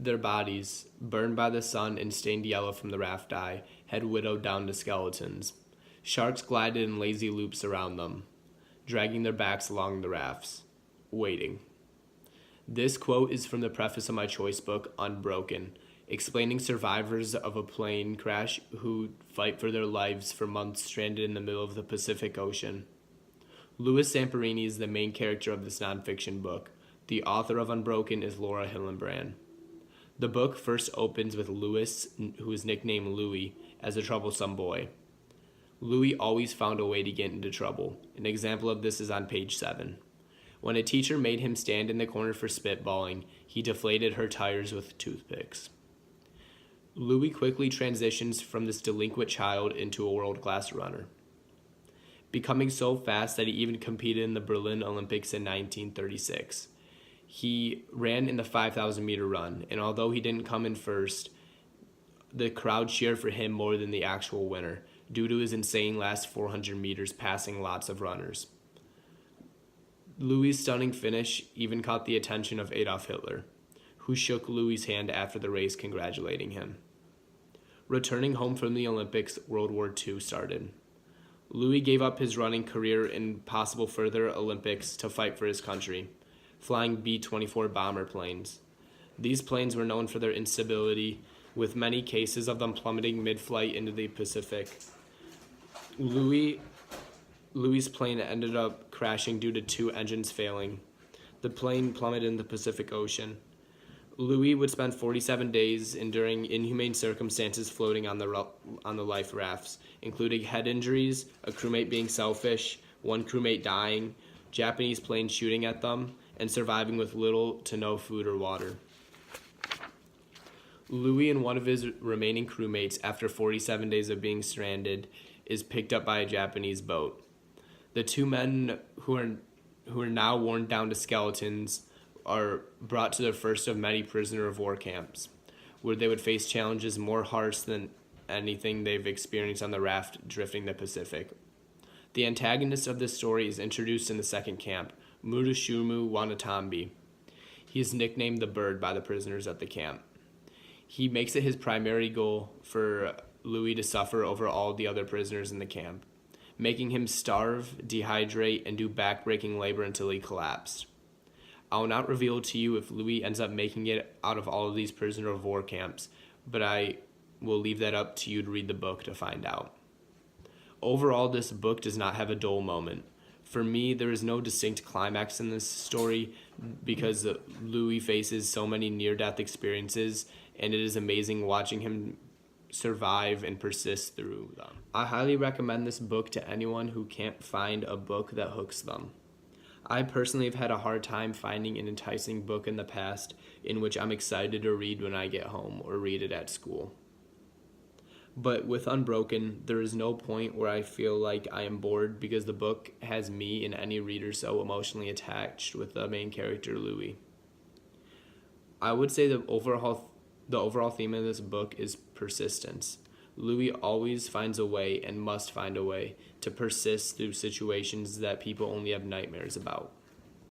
Their bodies, burned by the sun and stained yellow from the raft dye, had widowed down to skeletons. Sharks glided in lazy loops around them, dragging their backs along the rafts, waiting. This quote is from the preface of my choice book, Unbroken, explaining survivors of a plane crash who fight for their lives for months stranded in the middle of the Pacific Ocean. Louis Zamperini is the main character of this nonfiction book. The author of Unbroken is Laura Hillenbrand. The book first opens with Louis, who is nicknamed Louis, as a troublesome boy. Louis always found a way to get into trouble. An example of this is on page 7. When a teacher made him stand in the corner for spitballing, he deflated her tires with toothpicks. Louis quickly transitions from this delinquent child into a world-class runner, becoming so fast that he even competed in the Berlin Olympics in 1936. He ran in the 5,000-meter run, and although he didn't come in first, the crowd cheered for him more than the actual winner, due to his insane last 400 meters passing lots of runners. Louis' stunning finish even caught the attention of Adolf Hitler, who shook Louis' hand after the race, congratulating him. Returning home from the Olympics, World War II started. Louis gave up his running career and possible further Olympics to fight for his country, flying B-24 bomber planes. These planes were known for their instability, with many cases of them plummeting mid-flight into the Pacific. Louis' plane ended up crashing due to 2 engines failing. The plane plummeted in the Pacific Ocean. Louis would spend 47 days enduring inhumane circumstances floating on the life rafts, including head injuries, a crewmate being selfish, one crewmate dying, Japanese planes shooting at them, and surviving with little to no food or water. Louis and one of his remaining crewmates, after 47 days of being stranded, is picked up by a Japanese boat. The 2 men who are now worn down to skeletons are brought to the first of many prisoner of war camps, where they would face challenges more harsh than anything they've experienced on the raft drifting the Pacific. The antagonist of this story is introduced in the second camp, Murashimu Wanatambi. He is nicknamed the Bird by the prisoners at the camp. He makes it his primary goal for Louis to suffer over all the other prisoners in the camp, making him starve, dehydrate, and do back-breaking labor until he collapsed. I will not reveal to you if Louis ends up making it out of all of these prisoner of war camps, but I will leave that up to you to read the book to find out. Overall, this book does not have a dull moment. For me, there is no distinct climax in this story because Louis faces so many near-death experiences, and it is amazing watching him survive and persist through them. I highly recommend this book to anyone who can't find a book that hooks them. I personally have had a hard time finding an enticing book in the past in which I'm excited to read when I get home or read it at school. But with Unbroken, there is no point where I feel like I am bored because the book has me and any reader so emotionally attached with the main character, Louis. I would say the overall theme of this book is persistence. Louis always finds a way and must find a way to persist through situations that people only have nightmares about.